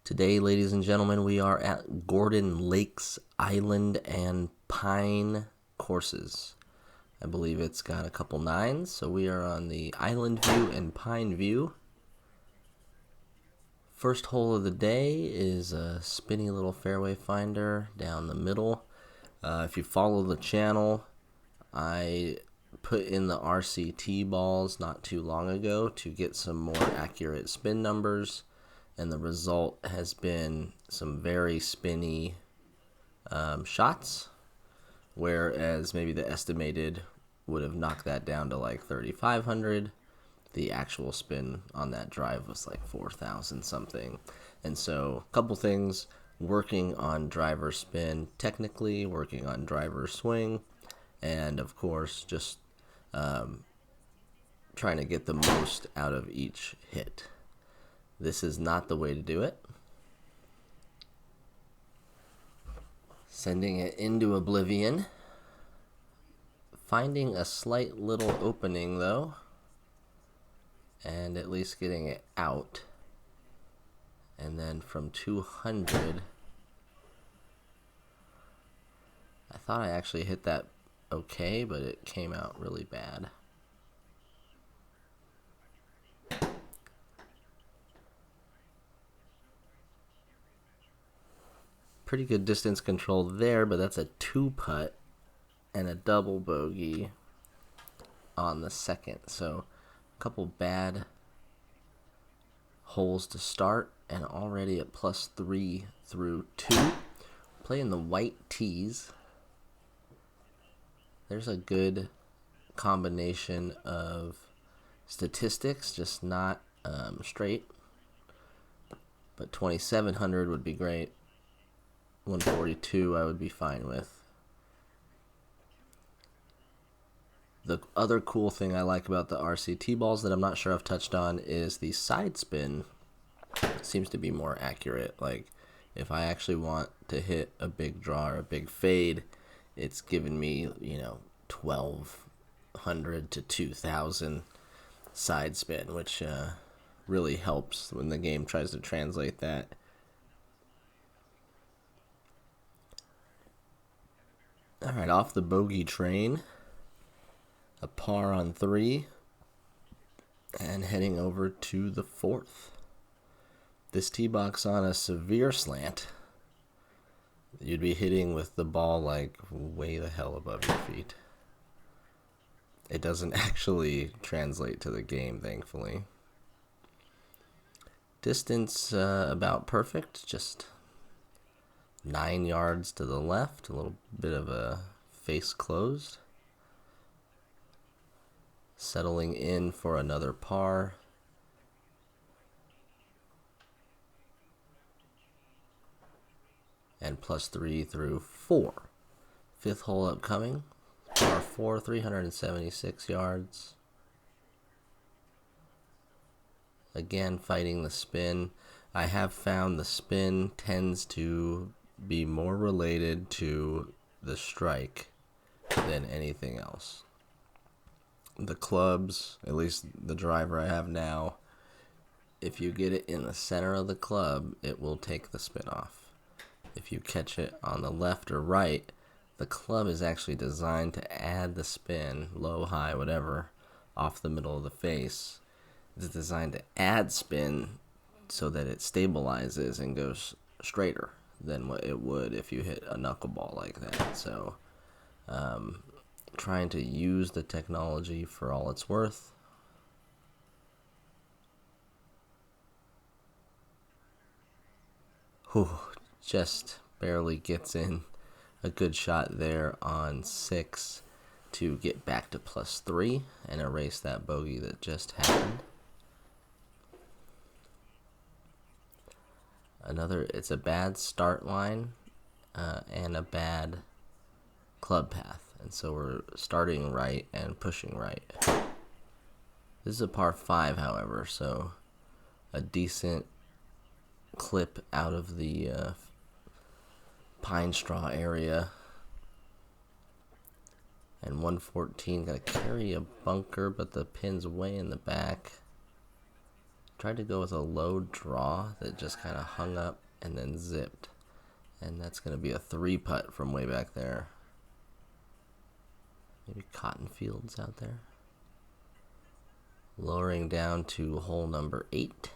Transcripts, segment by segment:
Today, ladies and gentlemen, we are at Gordon Lakes Island and Pine courses. I believe it's got a couple nines, so we are on the Island View and Pine View. First hole of the day is a spinny little fairway finder down the middle. If you follow the channel, I put in the RCT balls not too long ago to get some more accurate spin numbers, and the result has been some very spinny shots, whereas maybe the estimated would have knocked that down to like 3,500. The actual spin on that drive was like 4,000 something. And so a couple things: working on driver spin technically, working on driver swing, and of course just trying to get the most out of each hit. This is not the way to do it. Sending it into oblivion. Finding a slight little opening though, and at least getting it out. And then from 200, I thought I actually hit that okay, but it came out really bad. Pretty good distance control there, but that's a 2-putt and a double bogey on the second. So a couple bad holes to start, and already at +3 through 2. Playing the white tees. There's a good combination of statistics, just not straight. But 2,700 would be great. 142 I would be fine with. The other cool thing I like about the RCT balls that I'm not sure I've touched on is the side spin seems to be more accurate. Like if I actually want to hit a big draw or a big fade, it's giving me, 1,200 to 2,000 side spin, which really helps when the game tries to translate that. Alright, off the bogey train. A par on 3. And heading over to the 4th. This tee box on a severe slant. You'd be hitting with the ball like way the hell above your feet. It doesn't actually translate to the game, thankfully. Distance about perfect, just 9 yards to the left, a little bit of a face closed. Settling in for another par. And +3 through 4. 5th hole upcoming. Par 4, 376 yards. Again, fighting the spin. I have found the spin tends to be more related to the strike than anything else. The clubs, at least the driver I have now, if you get it in the center of the club, it will take the spin off. If you catch it on the left or right, the club is actually designed to add the spin, low, high, whatever, off the middle of the face. It's designed to add spin so that it stabilizes and goes straighter than what it would if you hit a knuckleball like that. So, trying to use the technology for all it's worth. Whew, just barely gets in. A good shot there on 6 to get back to +3 and erase that bogey that just happened. It's a bad start line and a bad club path. And so we're starting right and pushing right. This is a par 5, however, so a decent clip out of the pine straw area. And 114, gotta carry a bunker, but the pin's way in the back. tried to go with a low draw that just kind of hung up and then zipped. And that's going to be a 3-putt from way back there. Maybe cotton fields out there. Lowering down to hole number 8.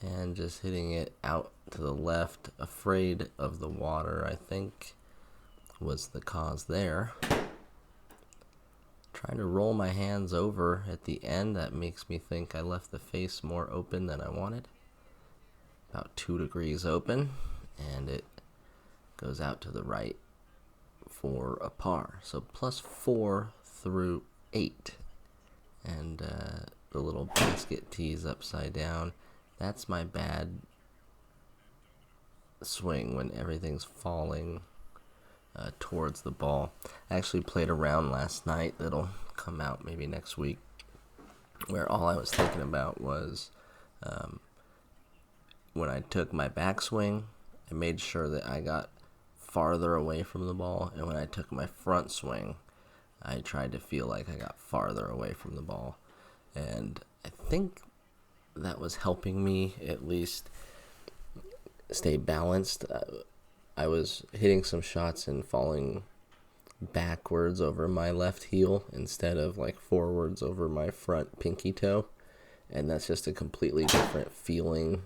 And just hitting it out to the left, afraid of the water, I think, was the cause there. Trying to roll my hands over at the end, that makes me think I left the face more open than I wanted. About 2 degrees open, and it goes out to the right for a par. So +4 through 8. And the little basket tees upside down. That's my bad swing when everything's falling towards the ball. I actually played a round last night that'll come out maybe next week, where all I was thinking about was when I took my backswing, I made sure that I got farther away from the ball, and when I took my front swing, I tried to feel like I got farther away from the ball. And I think that was helping me at least stay balanced. I was hitting some shots and falling backwards over my left heel instead of like forwards over my front pinky toe, and that's just a completely different feeling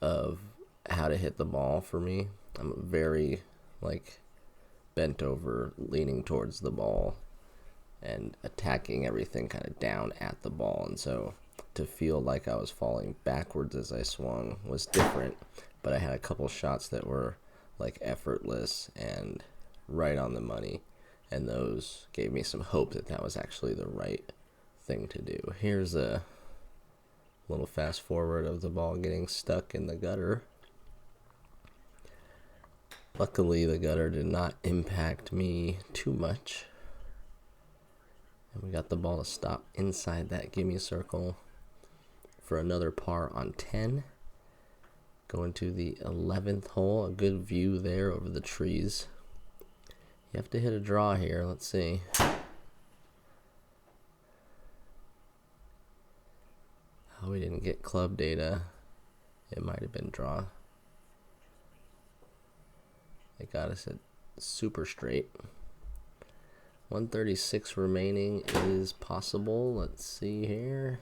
of how to hit the ball for me. I'm very like bent over, leaning towards the ball and attacking everything kind of down at the ball, and so to feel like I was falling backwards as I swung was different. But I had a couple shots that were like effortless and right on the money, and those gave me some hope that that was actually the right thing to do. Here's a little fast forward of the ball getting stuck in the gutter. Luckily the gutter did not impact me too much, and we got the ball to stop inside that gimme circle for another par on 10. Going to the 11th hole, a good view there over the trees. You have to hit a draw here. Let's see. Oh, we didn't get club data. It might have been draw. They got us at super straight. 136 remaining is possible. Let's see here.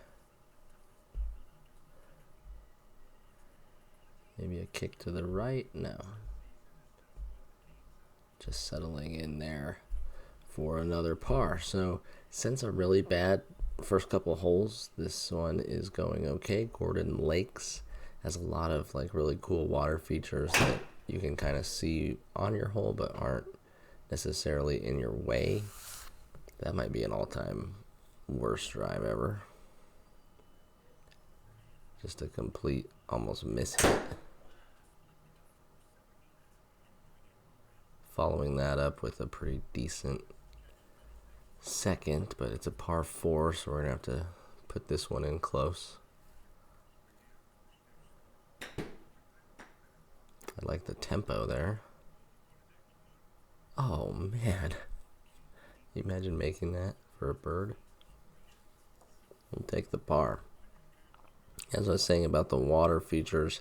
Maybe a kick to the right. No. Just settling in there for another par. So since a really bad first couple holes, this one is going okay. Gordon Lakes has a lot of like really cool water features that you can kind of see on your hole but aren't necessarily in your way. That might be an all-time worst drive ever. Just a complete almost mishit. Following that up with a pretty decent second, but it's a par 4, so we're going to have to put this one in close. I like the tempo there. Oh, man. Can you imagine making that for a bird? We'll take the par. As I was saying about the water features,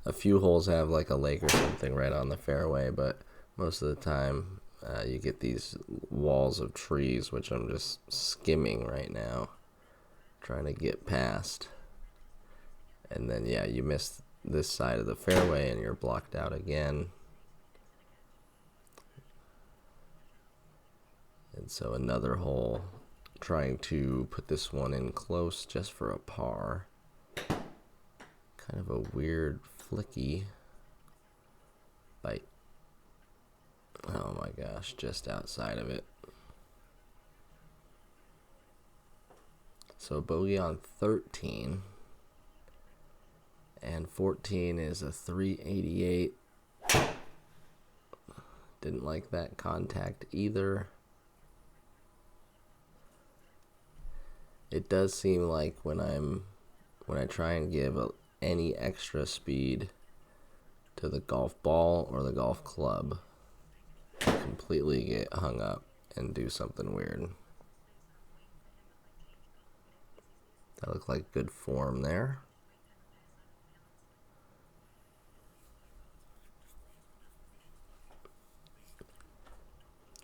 a few holes have like a lake or something right on the fairway, but most of the time you get these walls of trees, which I'm just skimming right now, trying to get past. And then, yeah, you miss this side of the fairway and you're blocked out again. And so another hole, trying to put this one in close just for a par. Kind of a weird flicky bite. Oh my gosh, just outside of it. So bogey on 13. And 14 is a 388. Didn't like that contact either. It does seem like when I try and give any extra speed to the golf ball or the golf club, I completely get hung up and do something weird. That looked like good form there.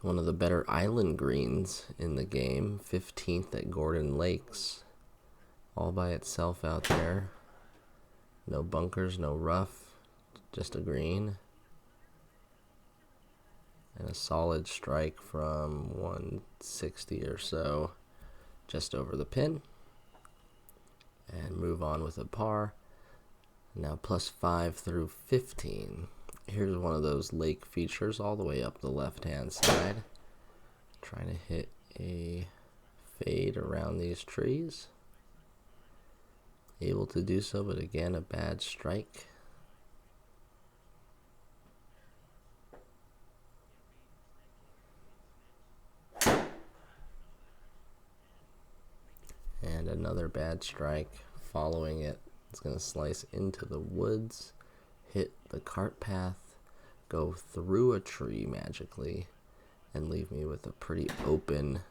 One of the better island greens in the game, 15th at Gordon Lakes. All by itself out there. No bunkers, no rough, just a green. And a solid strike from 160 or so, just over the pin. And move on with a par. Now +5 through 15. Here's one of those lake features all the way up the left-hand side. Trying to hit a fade around these trees. Able to do so, but again, a bad strike. And another bad strike following it. It's going to slice into the woods, hit the cart path, go through a tree magically, and leave me with a pretty open.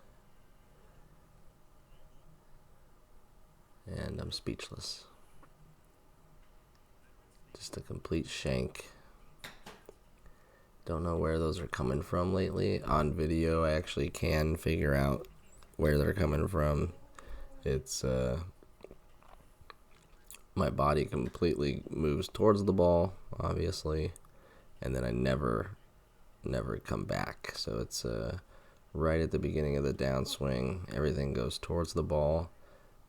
And I'm speechless. Just a complete shank. Don't know where those are coming from lately. On video, I actually can figure out where they're coming from. It's my body completely moves towards the ball, obviously, and then I never come back. So it's right at the beginning of the downswing, everything goes towards the ball,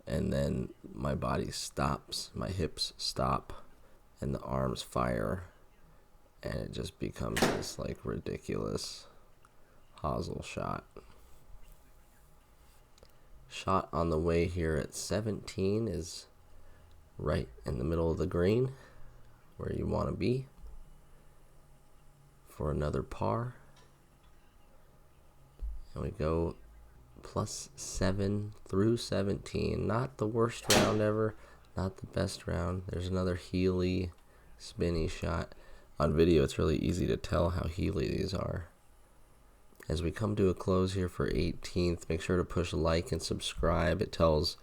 and then my body stops, my hips stop, and the arms fire, and it just becomes this like ridiculous hosel shot. Shot on the way here at 17 is right in the middle of the green, where you want to be for another par. And we go +7 through 17. Not the worst round ever, not the best round. There's another heely, spinny shot. On video, it's really easy to tell how heely these are. As we come to a close here for 18th, make sure to push like and subscribe. It tells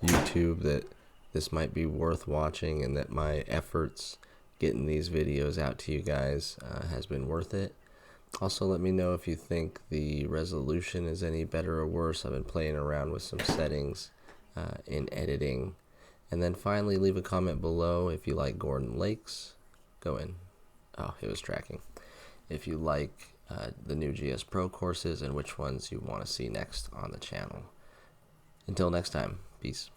YouTube that this might be worth watching and that my efforts getting these videos out to you guys has been worth it. Also, let me know if you think the resolution is any better or worse. I've been playing around with some settings in editing. And then finally, leave a comment below if you like Gordon Lakes. Go in. Oh, it was tracking. If you like the new GSPRO courses and which ones you want to see next on the channel. Until next time, peace.